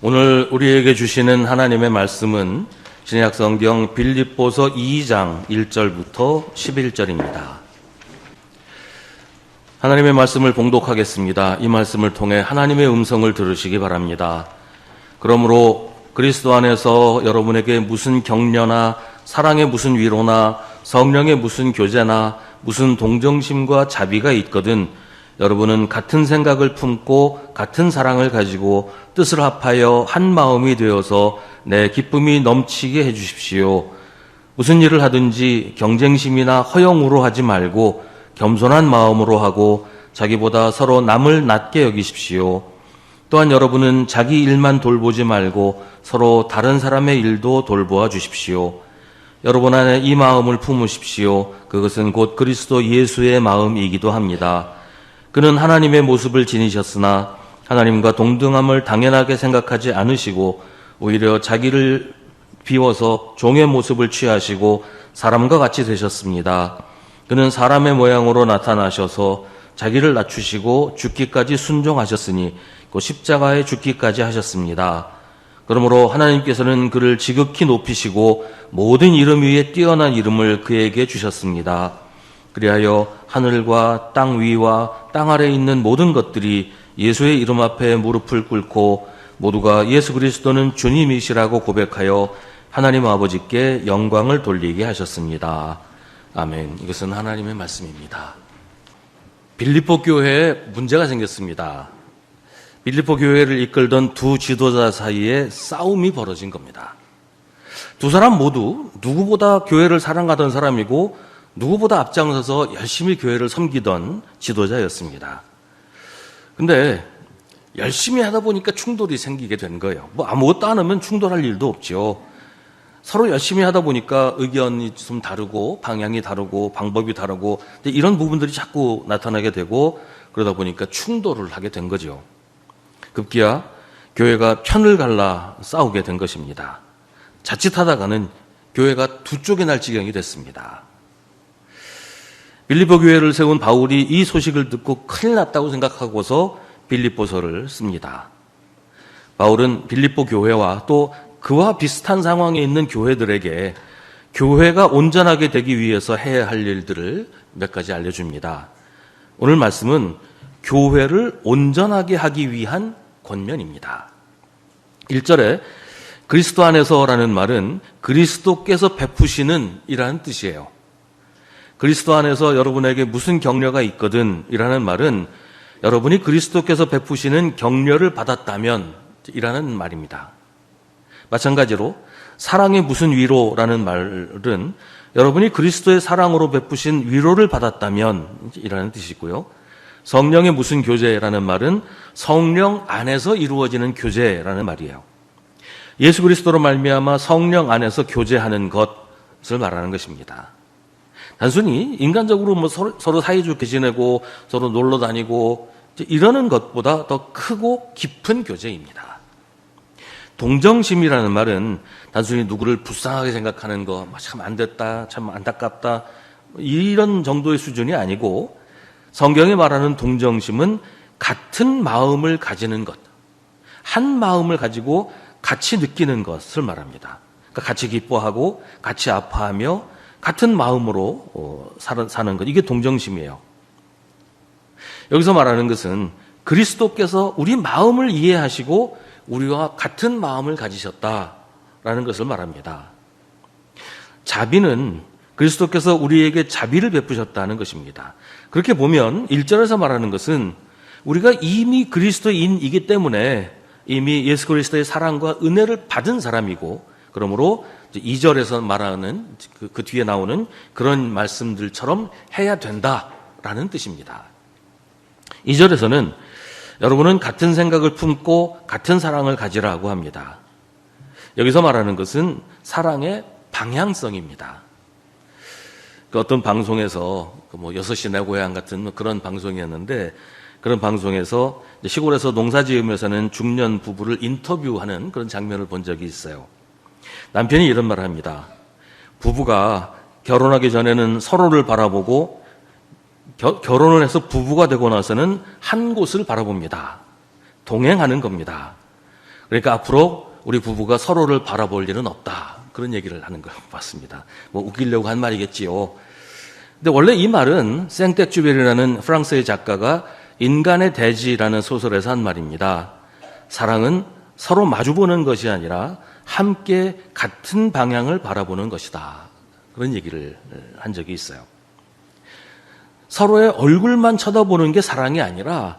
오늘 우리에게 주시는 하나님의 말씀은 신약 성경 빌립보서 2장 1절부터 11절입니다. 하나님의 말씀을 봉독하겠습니다. 이 말씀을 통해 하나님의 음성을 들으시기 바랍니다. 그러므로 그리스도 안에서 여러분에게 무슨 격려나 사랑의 무슨 위로나 성령의 무슨 교제나 무슨 동정심과 자비가 있거든 여러분은 같은 생각을 품고 같은 사랑을 가지고 뜻을 합하여 한 마음이 되어서 내 기쁨이 넘치게 해주십시오. 무슨 일을 하든지 경쟁심이나 허영으로 하지 말고 겸손한 마음으로 하고 자기보다 서로 남을 낮게 여기십시오. 또한 여러분은 자기 일만 돌보지 말고 서로 다른 사람의 일도 돌보아 주십시오. 여러분 안에 이 마음을 품으십시오. 그것은 곧 그리스도 예수의 마음이기도 합니다. 그는 하나님의 모습을 지니셨으나 하나님과 동등함을 당연하게 생각하지 않으시고 오히려 자기를 비워서 종의 모습을 취하시고 사람과 같이 되셨습니다. 그는 사람의 모양으로 나타나셔서 자기를 낮추시고 죽기까지 순종하셨으니 곧 십자가에 죽기까지 하셨습니다. 그러므로 하나님께서는 그를 지극히 높이시고 모든 이름 위에 뛰어난 이름을 그에게 주셨습니다. 그리하여 하늘과 땅 위와 땅 아래에 있는 모든 것들이 예수의 이름 앞에 무릎을 꿇고 모두가 예수 그리스도는 주님이시라고 고백하여 하나님 아버지께 영광을 돌리게 하셨습니다. 아멘. 이것은 하나님의 말씀입니다. 빌립보 교회에 문제가 생겼습니다. 빌립보 교회를 이끌던 두 지도자 사이에 싸움이 벌어진 겁니다. 두 사람 모두 누구보다 교회를 사랑하던 사람이고 누구보다 앞장서서 열심히 교회를 섬기던 지도자였습니다. 근데 열심히 하다 보니까 충돌이 생기게 된 거예요. 아무것도 안 하면 충돌할 일도 없죠. 서로 열심히 하다 보니까 의견이 좀 다르고 방향이 다르고 방법이 다르고 이런 부분들이 자꾸 나타나게 되고 그러다 보니까 충돌을 하게 된 거죠. 급기야 교회가 편을 갈라 싸우게 된 것입니다. 자칫하다가는 교회가 두 쪽에 날 지경이 됐습니다. 빌립보 교회를 세운 바울이 이 소식을 듣고 큰일 났다고 생각하고서 빌립보서를 씁니다. 바울은 빌립보 교회와 또 그와 비슷한 상황에 있는 교회들에게 교회가 온전하게 되기 위해서 해야 할 일들을 몇 가지 알려줍니다. 오늘 말씀은 교회를 온전하게 하기 위한 권면입니다. 1절에 그리스도 안에서라는 말은 그리스도께서 베푸시는 이라는 뜻이에요. 그리스도 안에서 여러분에게 무슨 격려가 있거든 이라는 말은 여러분이 그리스도께서 베푸시는 격려를 받았다면 이라는 말입니다. 마찬가지로 사랑의 무슨 위로라는 말은 여러분이 그리스도의 사랑으로 베푸신 위로를 받았다면 이라는 뜻이고요. 성령의 무슨 교제라는 말은 성령 안에서 이루어지는 교제라는 말이에요. 예수 그리스도로 말미암아 성령 안에서 교제하는 것을 말하는 것입니다. 단순히 인간적으로 서로 사이좋게 지내고 서로 놀러 다니고 이러는 것보다 더 크고 깊은 교제입니다. 동정심이라는 말은 단순히 누구를 불쌍하게 생각하는 거, 참 안 됐다, 참 안타깝다 이런 정도의 수준이 아니고 성경이 말하는 동정심은 같은 마음을 가지는 것, 한 마음을 가지고 같이 느끼는 것을 말합니다. 그러니까 같이 기뻐하고 같이 아파하며 같은 마음으로 사는 것, 이게 동정심이에요. 여기서 말하는 것은 그리스도께서 우리 마음을 이해하시고 우리와 같은 마음을 가지셨다라는 것을 말합니다. 자비는 그리스도께서 우리에게 자비를 베푸셨다는 것입니다. 그렇게 보면 1절에서 말하는 것은 우리가 이미 그리스도인이기 때문에 이미 예수 그리스도의 사랑과 은혜를 받은 사람이고 그러므로 2절에서 말하는 그 뒤에 나오는 그런 말씀들처럼 해야 된다라는 뜻입니다. 2절에서는 여러분은 같은 생각을 품고 같은 사랑을 가지라고 합니다. 여기서 말하는 것은 사랑의 방향성입니다. 그 어떤 방송에서 6시 내 고향 같은 그런 방송이었는데 그런 방송에서 시골에서 농사 지으면서는 중년 부부를 인터뷰하는 그런 장면을 본 적이 있어요. 남편이 이런 말을 합니다. 부부가 결혼하기 전에는 서로를 바라보고 결혼을 해서 부부가 되고 나서는 한 곳을 바라봅니다. 동행하는 겁니다. 그러니까 앞으로 우리 부부가 서로를 바라볼 일은 없다. 그런 얘기를 하는 것 같습니다. 뭐 웃기려고 한 말이겠지요. 근데 원래 이 말은 생텍쥐베리라는 프랑스의 작가가 인간의 대지라는 소설에서 한 말입니다. 사랑은 서로 마주보는 것이 아니라 함께 같은 방향을 바라보는 것이다. 그런 얘기를 한 적이 있어요. 서로의 얼굴만 쳐다보는 게 사랑이 아니라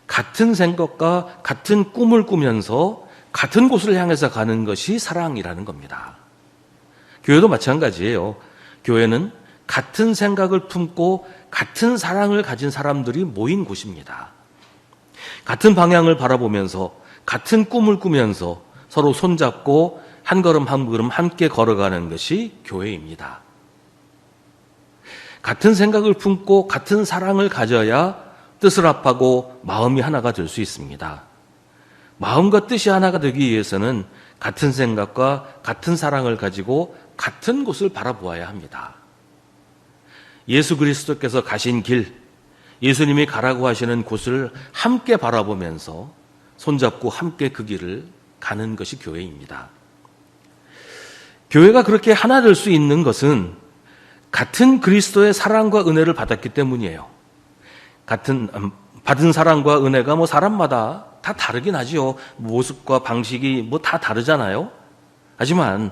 같은 생각과 같은 꿈을 꾸면서 같은 곳을 향해서 가는 것이 사랑이라는 겁니다. 교회도 마찬가지예요. 교회는 같은 생각을 품고 같은 사랑을 가진 사람들이 모인 곳입니다. 같은 방향을 바라보면서 같은 꿈을 꾸면서 서로 손잡고 한 걸음 한 걸음 함께 걸어가는 것이 교회입니다. 같은 생각을 품고 같은 사랑을 가져야 뜻을 합하고 마음이 하나가 될 수 있습니다. 마음과 뜻이 하나가 되기 위해서는 같은 생각과 같은 사랑을 가지고 같은 곳을 바라보아야 합니다. 예수 그리스도께서 가신 길, 예수님이 가라고 하시는 곳을 함께 바라보면서 손잡고 함께 그 길을 가는 것이 교회입니다. 교회가 그렇게 하나 될 수 있는 것은 같은 그리스도의 사랑과 은혜를 받았기 때문이에요. 받은 사랑과 은혜가 뭐 사람마다 다 다르긴 하지요. 모습과 방식이 뭐 다 다르잖아요. 하지만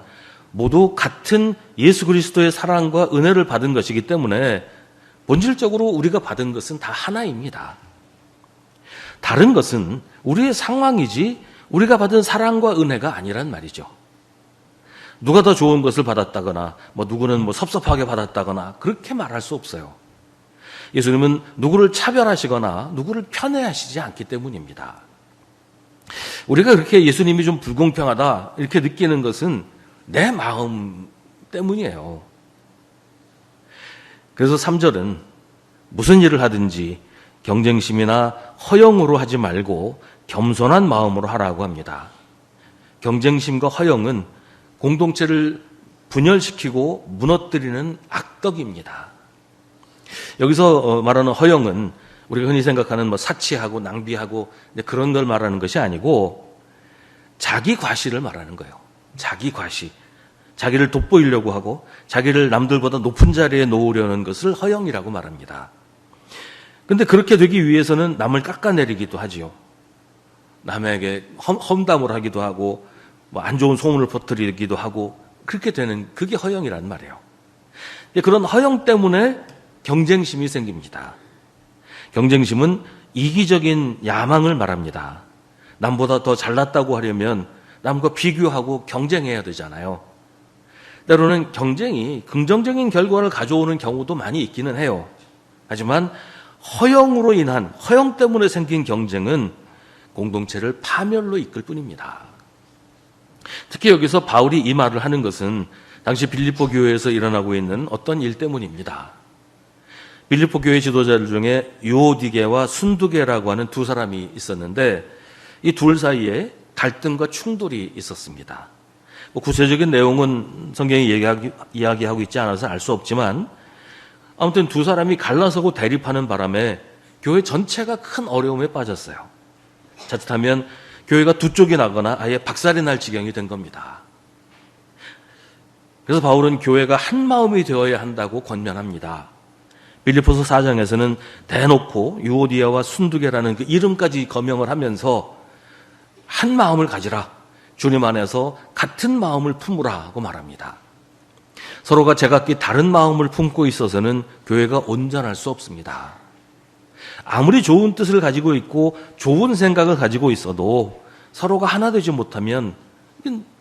모두 같은 예수 그리스도의 사랑과 은혜를 받은 것이기 때문에 본질적으로 우리가 받은 것은 다 하나입니다. 다른 것은 우리의 상황이지 우리가 받은 사랑과 은혜가 아니란 말이죠. 누가 더 좋은 것을 받았다거나 누구는 섭섭하게 받았다거나 그렇게 말할 수 없어요. 예수님은 누구를 차별하시거나 누구를 편애하시지 않기 때문입니다. 우리가 그렇게 예수님이 좀 불공평하다 이렇게 느끼는 것은 내 마음 때문이에요. 그래서 3절은 무슨 일을 하든지 경쟁심이나 허영으로 하지 말고 겸손한 마음으로 하라고 합니다. 경쟁심과 허영은 공동체를 분열시키고 무너뜨리는 악덕입니다. 여기서 말하는 허영은 우리가 흔히 생각하는 사치하고 낭비하고 그런 걸 말하는 것이 아니고 자기 과시를 말하는 거예요. 자기 과시. 자기를 돋보이려고 하고 자기를 남들보다 높은 자리에 놓으려는 것을 허영이라고 말합니다. 그런데 그렇게 되기 위해서는 남을 깎아내리기도 하지요. 남에게 험담을 하기도 하고 안 좋은 소문을 퍼뜨리기도 하고 그렇게 되는 그게 허영이란 말이에요. 그런 허영 때문에 경쟁심이 생깁니다. 경쟁심은 이기적인 야망을 말합니다. 남보다 더 잘났다고 하려면 남과 비교하고 경쟁해야 되잖아요. 때로는 경쟁이 긍정적인 결과를 가져오는 경우도 많이 있기는 해요. 하지만 허영으로 인한 허영 때문에 생긴 경쟁은 공동체를 파멸로 이끌 뿐입니다. 특히 여기서 바울이 이 말을 하는 것은 당시 빌립보 교회에서 일어나고 있는 어떤 일 때문입니다. 빌립보 교회 지도자들 중에 유오디게와 순두게라고 하는 두 사람이 있었는데 이 둘 사이에 갈등과 충돌이 있었습니다. 구체적인 내용은 성경이 이야기하고 있지 않아서 알 수 없지만 아무튼 두 사람이 갈라서고 대립하는 바람에 교회 전체가 큰 어려움에 빠졌어요. 자칫하면 교회가 두 쪽이 나거나 아예 박살이 날 지경이 된 겁니다. 그래서 바울은 교회가 한 마음이 되어야 한다고 권면합니다. 빌립보서 4장에서는 대놓고 유오디아와 순두게라는 그 이름까지 거명을 하면서 한 마음을 가지라. 주님 안에서 같은 마음을 품으라고 말합니다. 서로가 제각기 다른 마음을 품고 있어서는 교회가 온전할 수 없습니다. 아무리 좋은 뜻을 가지고 있고 좋은 생각을 가지고 있어도 서로가 하나 되지 못하면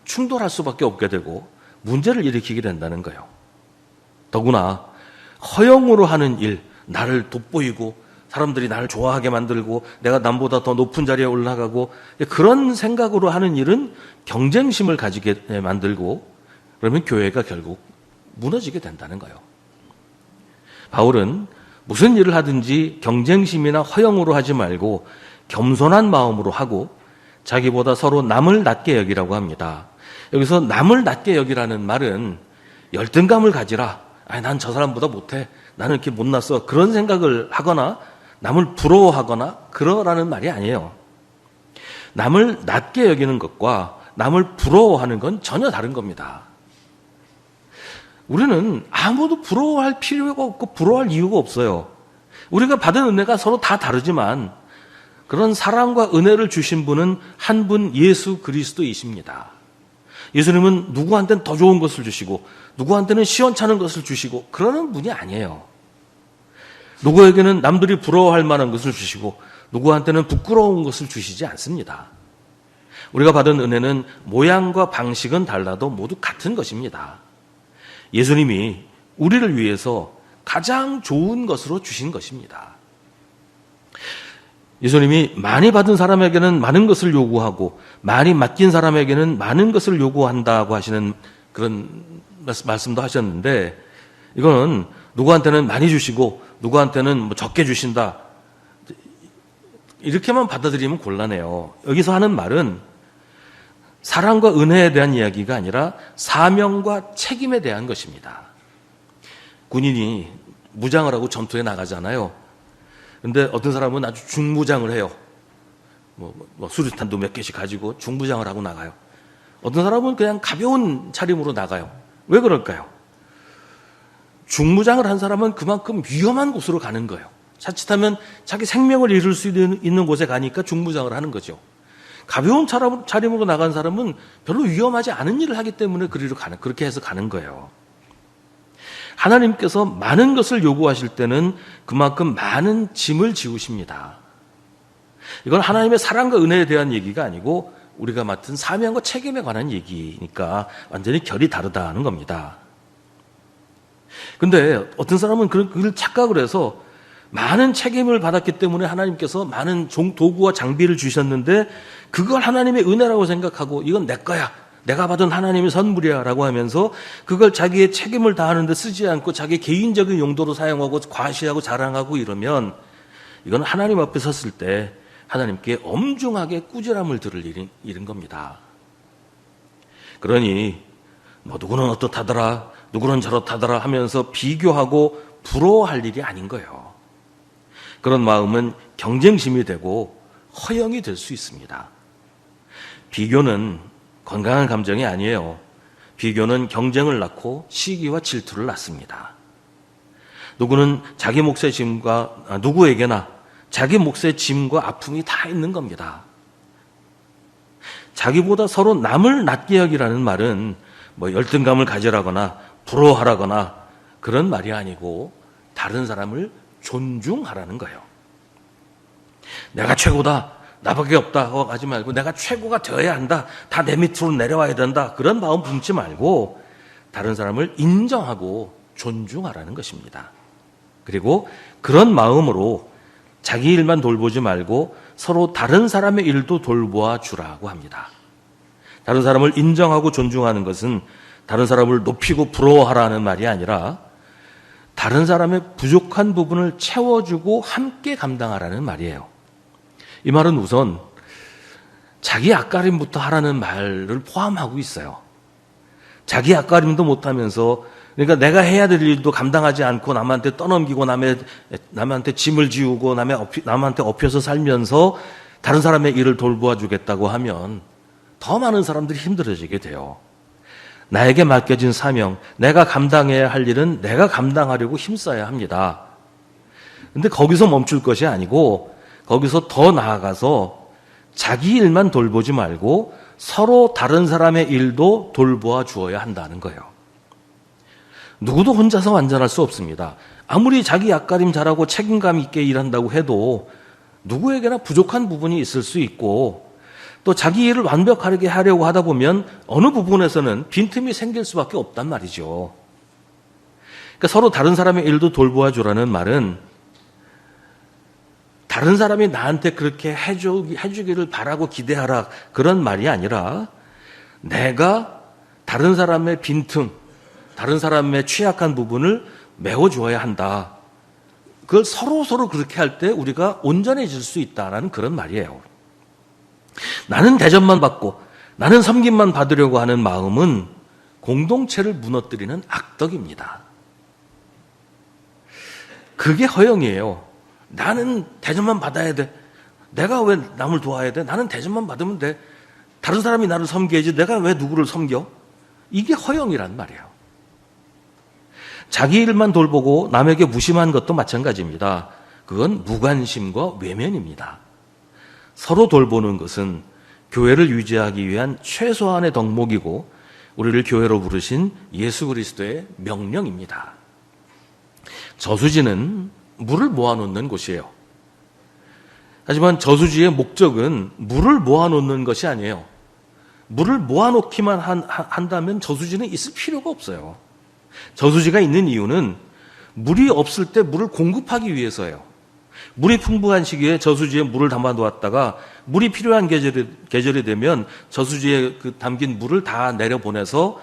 충돌할 수밖에 없게 되고 문제를 일으키게 된다는 거예요. 더구나 허영으로 하는 일, 나를 돋보이고 사람들이 나를 좋아하게 만들고 내가 남보다 더 높은 자리에 올라가고 그런 생각으로 하는 일은 경쟁심을 가지게 만들고 그러면 교회가 결국 무너지게 된다는 거예요. 바울은 무슨 일을 하든지 경쟁심이나 허영으로 하지 말고 겸손한 마음으로 하고 자기보다 서로 남을 낮게 여기라고 합니다. 여기서 남을 낮게 여기라는 말은 열등감을 가지라. 난 저 사람보다 못해. 나는 이렇게 못났어. 그런 생각을 하거나 남을 부러워하거나 그러라는 말이 아니에요. 남을 낮게 여기는 것과 남을 부러워하는 건 전혀 다른 겁니다. 우리는 아무도 부러워할 필요가 없고 부러워할 이유가 없어요. 우리가 받은 은혜가 서로 다 다르지만 그런 사랑과 은혜를 주신 분은 한 분 예수 그리스도이십니다. 예수님은 누구한테는 더 좋은 것을 주시고 누구한테는 시원찮은 것을 주시고 그러는 분이 아니에요. 누구에게는 남들이 부러워할 만한 것을 주시고 누구한테는 부끄러운 것을 주시지 않습니다. 우리가 받은 은혜는 모양과 방식은 달라도 모두 같은 것입니다. 예수님이 우리를 위해서 가장 좋은 것으로 주신 것입니다. 예수님이 많이 받은 사람에게는 많은 것을 요구하고 많이 맡긴 사람에게는 많은 것을 요구한다고 하시는 그런 말씀도 하셨는데, 이거는 누구한테는 많이 주시고 누구한테는 적게 주신다, 이렇게만 받아들이면 곤란해요. 여기서 하는 말은 사랑과 은혜에 대한 이야기가 아니라 사명과 책임에 대한 것입니다. 군인이 무장을 하고 전투에 나가잖아요. 근데 어떤 사람은 아주 중무장을 해요. 수류탄도 몇 개씩 가지고 중무장을 하고 나가요. 어떤 사람은 그냥 가벼운 차림으로 나가요. 왜 그럴까요? 중무장을 한 사람은 그만큼 위험한 곳으로 가는 거예요. 자칫하면 자기 생명을 잃을 수 있는 곳에 가니까 중무장을 하는 거죠. 가벼운 차림으로 나간 사람은 별로 위험하지 않은 일을 하기 때문에 그렇게 해서 가는 거예요. 하나님께서 많은 것을 요구하실 때는 그만큼 많은 짐을 지우십니다. 이건 하나님의 사랑과 은혜에 대한 얘기가 아니고 우리가 맡은 사명과 책임에 관한 얘기니까 완전히 결이 다르다는 겁니다. 근데 어떤 사람은 그걸 착각을 해서 많은 책임을 받았기 때문에 하나님께서 많은 도구와 장비를 주셨는데 그걸 하나님의 은혜라고 생각하고 이건 내 거야, 내가 받은 하나님의 선물이야 라고 하면서 그걸 자기의 책임을 다하는데 쓰지 않고 자기 개인적인 용도로 사용하고 과시하고 자랑하고 이러면 이건 하나님 앞에 섰을 때 하나님께 엄중하게 꾸지람을 들을 일인 겁니다. 그러니 누구는 어떻다더라, 누구는 저렇다더라 하면서 비교하고 부러워할 일이 아닌 거예요. 그런 마음은 경쟁심이 되고 허영이 될 수 있습니다. 비교는 건강한 감정이 아니에요. 비교는 경쟁을 낳고 시기와 질투를 낳습니다. 누구는 자기 몫의 짐과 누구에게나 자기 몫의 짐과 아픔이 다 있는 겁니다. 자기보다 서로 남을 낮게 여기라는 말은 열등감을 가지라거나 부러워하라거나 그런 말이 아니고 다른 사람을 존중하라는 거예요. 내가 최고다, 나밖에 없다 하지 말고 내가 최고가 되어야 한다, 다 내 밑으로 내려와야 된다, 그런 마음 품지 말고 다른 사람을 인정하고 존중하라는 것입니다. 그리고 그런 마음으로 자기 일만 돌보지 말고 서로 다른 사람의 일도 돌보아 주라고 합니다. 다른 사람을 인정하고 존중하는 것은 다른 사람을 높이고 부러워하라는 말이 아니라 다른 사람의 부족한 부분을 채워주고 함께 감당하라는 말이에요. 이 말은 우선 자기 앞가림부터 하라는 말을 포함하고 있어요. 자기 앞가림도 못하면서, 그러니까 내가 해야 될 일도 감당하지 않고 남한테 떠넘기고 남한테 짐을 지우고 남한테 엎여서 살면서 다른 사람의 일을 돌보아 주겠다고 하면 더 많은 사람들이 힘들어지게 돼요. 나에게 맡겨진 사명, 내가 감당해야 할 일은 내가 감당하려고 힘써야 합니다. 근데 거기서 멈출 것이 아니고 거기서 더 나아가서 자기 일만 돌보지 말고 서로 다른 사람의 일도 돌보아 주어야 한다는 거예요. 누구도 혼자서 완전할 수 없습니다. 아무리 자기 앞가림 잘하고 책임감 있게 일한다고 해도 누구에게나 부족한 부분이 있을 수 있고 또 자기 일을 완벽하게 하려고 하다 보면 어느 부분에서는 빈틈이 생길 수밖에 없단 말이죠. 그러니까 서로 다른 사람의 일도 돌보아 주라는 말은 다른 사람이 나한테 그렇게 해주기를 바라고 기대하라, 그런 말이 아니라 내가 다른 사람의 빈틈, 다른 사람의 취약한 부분을 메워주어야 한다. 그걸 서로 그렇게 할 때 우리가 온전해질 수 있다라는 그런 말이에요. 나는 대접만 받고 나는 섬김만 받으려고 하는 마음은 공동체를 무너뜨리는 악덕입니다. 그게 허영이에요. 나는 대접만 받아야 돼. 내가 왜 남을 도와야 돼? 나는 대접만 받으면 돼. 다른 사람이 나를 섬겨야지 내가 왜 누구를 섬겨? 이게 허영이란 말이에요. 자기 일만 돌보고 남에게 무심한 것도 마찬가지입니다. 그건 무관심과 외면입니다. 서로 돌보는 것은 교회를 유지하기 위한 최소한의 덕목이고 우리를 교회로 부르신 예수 그리스도의 명령입니다. 저수지는 물을 모아놓는 곳이에요. 하지만 저수지의 목적은 물을 모아놓는 것이 아니에요. 물을 모아놓기만 한다면 저수지는 있을 필요가 없어요. 저수지가 있는 이유는 물이 없을 때 물을 공급하기 위해서예요. 물이 풍부한 시기에 저수지에 물을 담아 놓았다가 물이 필요한 계절이 되면 저수지에 담긴 물을 다 내려보내서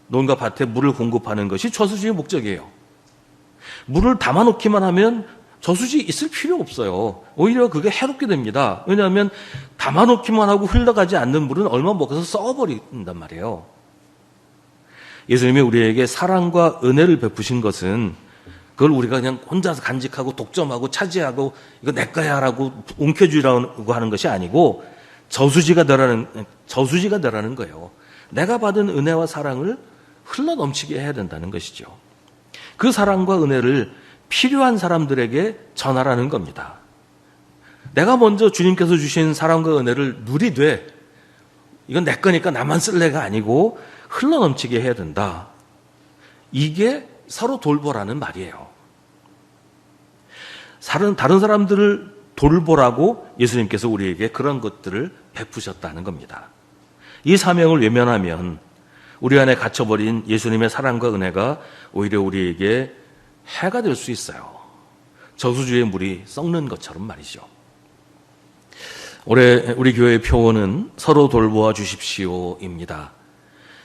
논과 밭에 물을 공급하는 것이 저수지의 목적이에요. 물을 담아놓기만 하면 저수지 있을 필요 없어요. 오히려 그게 해롭게 됩니다. 왜냐하면 담아놓기만 하고 흘러가지 않는 물은 얼마 먹어서 썩어버린단 말이에요. 예수님이 우리에게 사랑과 은혜를 베푸신 것은 그걸 우리가 그냥 혼자서 간직하고 독점하고 차지하고 이거 내 거야 라고 움켜쥐라고 하는 것이 아니고 저수지가 되라는 거예요. 내가 받은 은혜와 사랑을 흘러넘치게 해야 된다는 것이죠. 그 사랑과 은혜를 필요한 사람들에게 전하라는 겁니다. 내가 먼저 주님께서 주신 사랑과 은혜를 누리되 이건 내 거니까 나만 쓸래가 아니고 흘러넘치게 해야 된다. 이게 서로 돌보라는 말이에요. 다른 사람들을 돌보라고 예수님께서 우리에게 그런 것들을 베푸셨다는 겁니다. 이 사명을 외면하면 우리 안에 갇혀버린 예수님의 사랑과 은혜가 오히려 우리에게 해가 될 수 있어요. 저수지의 물이 썩는 것처럼 말이죠. 올해 우리 교회의 표어는 서로 돌보아 주십시오입니다.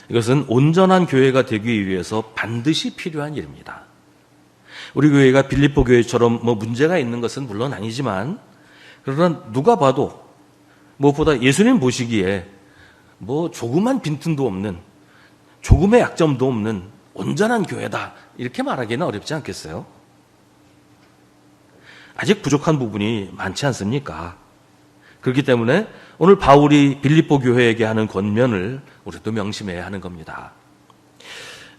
이것은 온전한 교회가 되기 위해서 반드시 필요한 일입니다. 우리 교회가 빌립보 교회처럼 문제가 있는 것은 물론 아니지만 그러나 누가 봐도 무엇보다 예수님 보시기에 조그만 빈틈도 없는 조금의 약점도 없는 온전한 교회다 이렇게 말하기는 어렵지 않겠어요? 아직 부족한 부분이 많지 않습니까? 그렇기 때문에 오늘 바울이 빌립보 교회에게 하는 권면을 우리도 명심해야 하는 겁니다.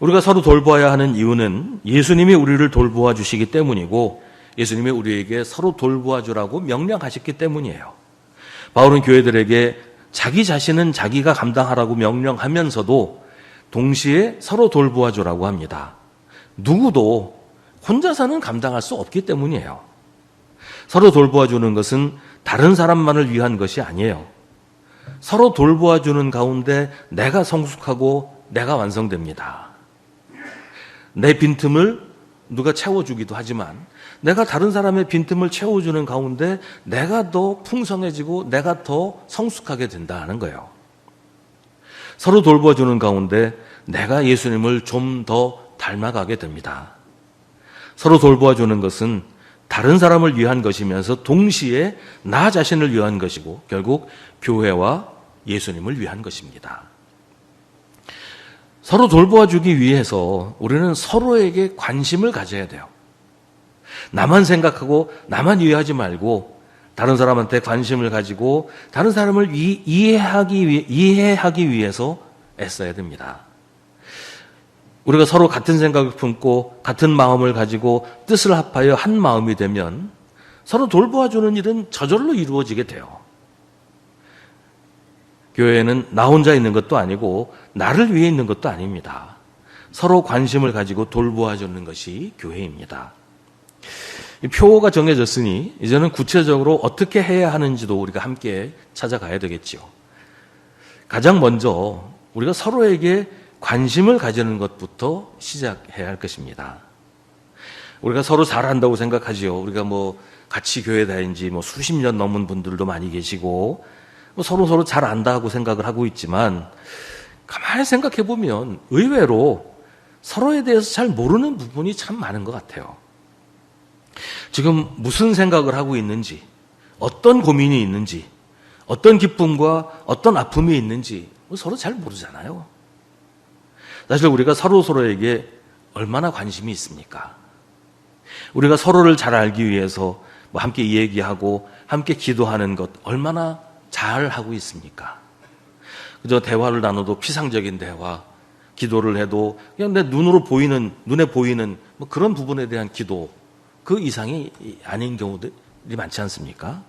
우리가 서로 돌보아야 하는 이유는 예수님이 우리를 돌보아 주시기 때문이고 예수님이 우리에게 서로 돌보아 주라고 명령하셨기 때문이에요. 바울은 교회들에게 자기 자신은 자기가 감당하라고 명령하면서도 동시에 서로 돌보아 주라고 합니다. 누구도 혼자서는 감당할 수 없기 때문이에요. 서로 돌보아 주는 것은 다른 사람만을 위한 것이 아니에요. 서로 돌보아 주는 가운데 내가 성숙하고 내가 완성됩니다. 내 빈틈을 누가 채워주기도 하지만 내가 다른 사람의 빈틈을 채워주는 가운데 내가 더 풍성해지고 내가 더 성숙하게 된다는 거예요. 서로 돌봐주는 가운데 내가 예수님을 좀 더 닮아가게 됩니다. 서로 돌봐주는 것은 다른 사람을 위한 것이면서 동시에 나 자신을 위한 것이고 결국 교회와 예수님을 위한 것입니다. 서로 돌보아주기 위해서 우리는 서로에게 관심을 가져야 돼요. 나만 생각하고 나만 이해하지 말고 다른 사람한테 관심을 가지고 다른 사람을 이해하기 위해서 애써야 됩니다. 우리가 서로 같은 생각을 품고 같은 마음을 가지고 뜻을 합하여 한 마음이 되면 서로 돌보아주는 일은 저절로 이루어지게 돼요. 교회에는 나 혼자 있는 것도 아니고 나를 위해 있는 것도 아닙니다. 서로 관심을 가지고 돌보아주는 것이 교회입니다. 이 표어가 정해졌으니 이제는 구체적으로 어떻게 해야 하는지도 우리가 함께 찾아가야 되겠죠. 가장 먼저 우리가 서로에게 관심을 가지는 것부터 시작해야 할 것입니다. 우리가 서로 잘한다고 생각하지요. 우리가 같이 교회 다닌 지 수십 년 넘은 분들도 많이 계시고 서로 잘 안다고 생각을 하고 있지만 가만히 생각해 보면 의외로 서로에 대해서 잘 모르는 부분이 참 많은 것 같아요. 지금 무슨 생각을 하고 있는지, 어떤 고민이 있는지, 어떤 기쁨과 어떤 아픔이 있는지 서로 잘 모르잖아요. 사실 우리가 서로에게 얼마나 관심이 있습니까? 우리가 서로를 잘 알기 위해서 함께 얘기하고 함께 기도하는 것 얼마나 잘 하고 있습니까? 그저 대화를 나눠도 피상적인 대화, 기도를 해도 그냥 내 눈에 보이는 뭐 그런 부분에 대한 기도, 그 이상이 아닌 경우들이 많지 않습니까?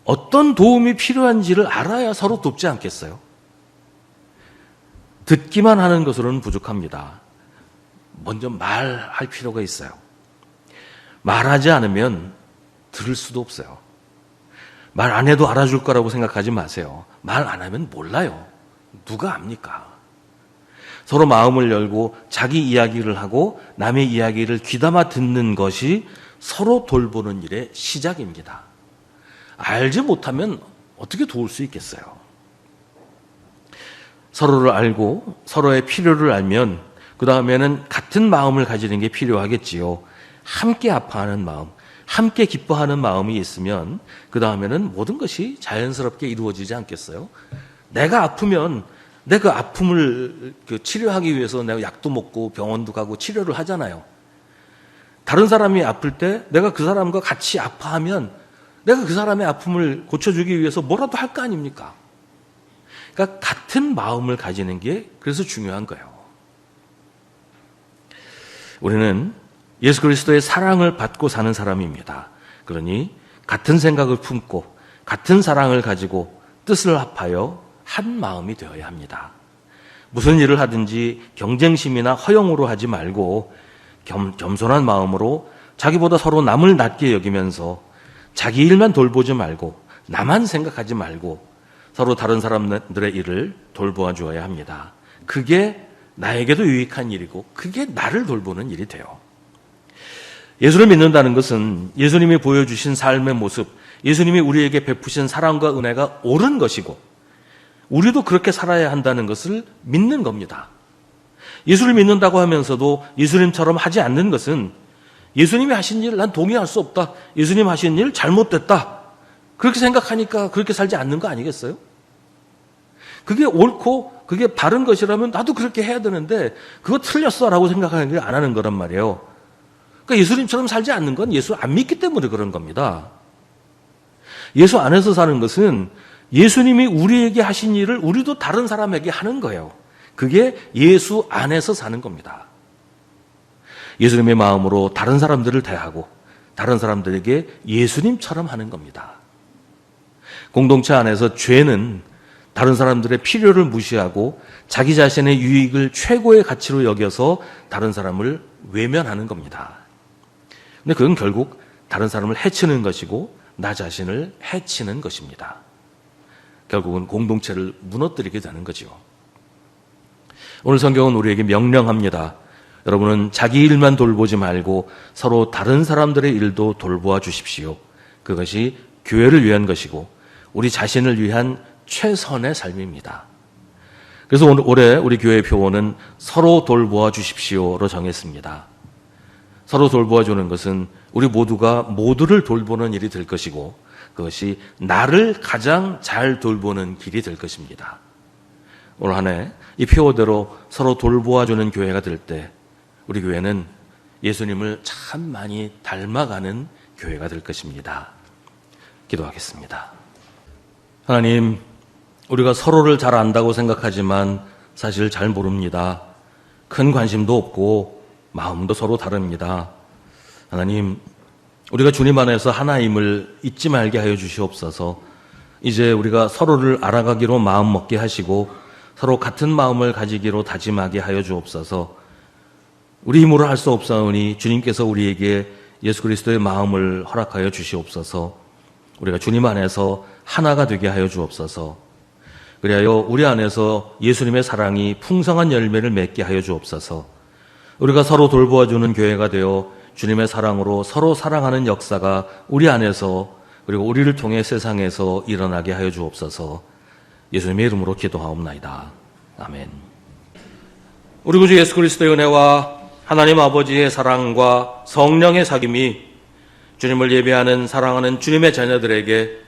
어떤 도움이 필요한지를 알아야 서로 돕지 않겠어요? 듣기만 하는 것으로는 부족합니다. 먼저 말할 필요가 있어요. 말하지 않으면 들을 수도 없어요. 말 안 해도 알아줄 거라고 생각하지 마세요. 말 안 하면 몰라요. 누가 압니까? 서로 마음을 열고 자기 이야기를 하고 남의 이야기를 귀담아 듣는 것이 서로 돌보는 일의 시작입니다. 알지 못하면 어떻게 도울 수 있겠어요? 서로를 알고 서로의 필요를 알면 그 다음에는 같은 마음을 가지는 게 필요하겠지요. 함께 아파하는 마음, 함께 기뻐하는 마음이 있으면 그 다음에는 모든 것이 자연스럽게 이루어지지 않겠어요? 내가 아프면 내 그 아픔을 치료하기 위해서 내가 약도 먹고 병원도 가고 치료를 하잖아요. 다른 사람이 아플 때 내가 그 사람과 같이 아파하면 내가 그 사람의 아픔을 고쳐주기 위해서 뭐라도 할 거 아닙니까? 그러니까 같은 마음을 가지는 게 그래서 중요한 거예요. 우리는 예수 그리스도의 사랑을 받고 사는 사람입니다. 그러니 같은 생각을 품고 같은 사랑을 가지고 뜻을 합하여 한 마음이 되어야 합니다. 무슨 일을 하든지 경쟁심이나 허영으로 하지 말고 겸손한 마음으로 자기보다 서로 남을 낮게 여기면서 자기 일만 돌보지 말고 나만 생각하지 말고 서로 다른 사람들의 일을 돌보아 주어야 합니다. 그게 나에게도 유익한 일이고 그게 나를 돌보는 일이 돼요. 예수를 믿는다는 것은 예수님이 보여주신 삶의 모습, 예수님이 우리에게 베푸신 사랑과 은혜가 옳은 것이고 우리도 그렇게 살아야 한다는 것을 믿는 겁니다. 예수를 믿는다고 하면서도 예수님처럼 하지 않는 것은 예수님이 하신 일 난 동의할 수 없다. 예수님 하신 일 잘못됐다. 그렇게 생각하니까 그렇게 살지 않는 거 아니겠어요? 그게 옳고 그게 바른 것이라면 나도 그렇게 해야 되는데 그거 틀렸어라고 생각하는 게 안 하는 거란 말이에요. 그러니까 예수님처럼 살지 않는 건 예수 안 믿기 때문에 그런 겁니다. 예수 안에서 사는 것은 예수님이 우리에게 하신 일을 우리도 다른 사람에게 하는 거예요. 그게 예수 안에서 사는 겁니다. 예수님의 마음으로 다른 사람들을 대하고 다른 사람들에게 예수님처럼 하는 겁니다. 공동체 안에서 죄는 다른 사람들의 필요를 무시하고 자기 자신의 유익을 최고의 가치로 여겨서 다른 사람을 외면하는 겁니다. 근데 그건 결국 다른 사람을 해치는 것이고 나 자신을 해치는 것입니다. 결국은 공동체를 무너뜨리게 되는 거죠. 오늘 성경은 우리에게 명령합니다. 여러분은 자기 일만 돌보지 말고 서로 다른 사람들의 일도 돌보아 주십시오. 그것이 교회를 위한 것이고 우리 자신을 위한 최선의 삶입니다. 그래서 올해 우리 교회 표어는 서로 돌보아 주십시오로 정했습니다. 서로 돌보아 주는 것은 우리 모두가 모두를 돌보는 일이 될 것이고 그것이 나를 가장 잘 돌보는 길이 될 것입니다. 올 한 해 이 표어대로 서로 돌보아 주는 교회가 될 때 우리 교회는 예수님을 참 많이 닮아가는 교회가 될 것입니다. 기도하겠습니다. 하나님, 우리가 서로를 잘 안다고 생각하지만 사실 잘 모릅니다. 큰 관심도 없고 마음도 서로 다릅니다. 하나님, 우리가 주님 안에서 하나임을 잊지 말게 하여 주시옵소서. 이제 우리가 서로를 알아가기로 마음 먹게 하시고 서로 같은 마음을 가지기로 다짐하게 하여 주옵소서. 우리 힘으로 할 수 없사오니 주님께서 우리에게 예수 그리스도의 마음을 허락하여 주시옵소서. 우리가 주님 안에서 하나가 되게 하여 주옵소서. 그리하여 우리 안에서 예수님의 사랑이 풍성한 열매를 맺게 하여 주옵소서. 우리가 서로 돌보아주는 교회가 되어 주님의 사랑으로 서로 사랑하는 역사가 우리 안에서 그리고 우리를 통해 세상에서 일어나게 하여 주옵소서. 예수님의 이름으로 기도하옵나이다. 아멘. 우리 구주 예수 그리스도의 은혜와 하나님 아버지의 사랑과 성령의 사귐이 주님을 예배하는 사랑하는 주님의 자녀들에게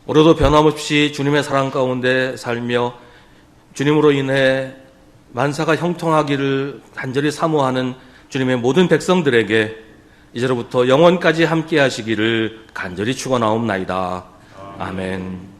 오늘도 변함없이 주님의 사랑 가운데 살며 주님으로 인해 만사가 형통하기를 간절히 사모하는 주님의 모든 백성들에게 이제로부터 영원까지 함께 하시기를 간절히 축원하옵나이다. 아멘.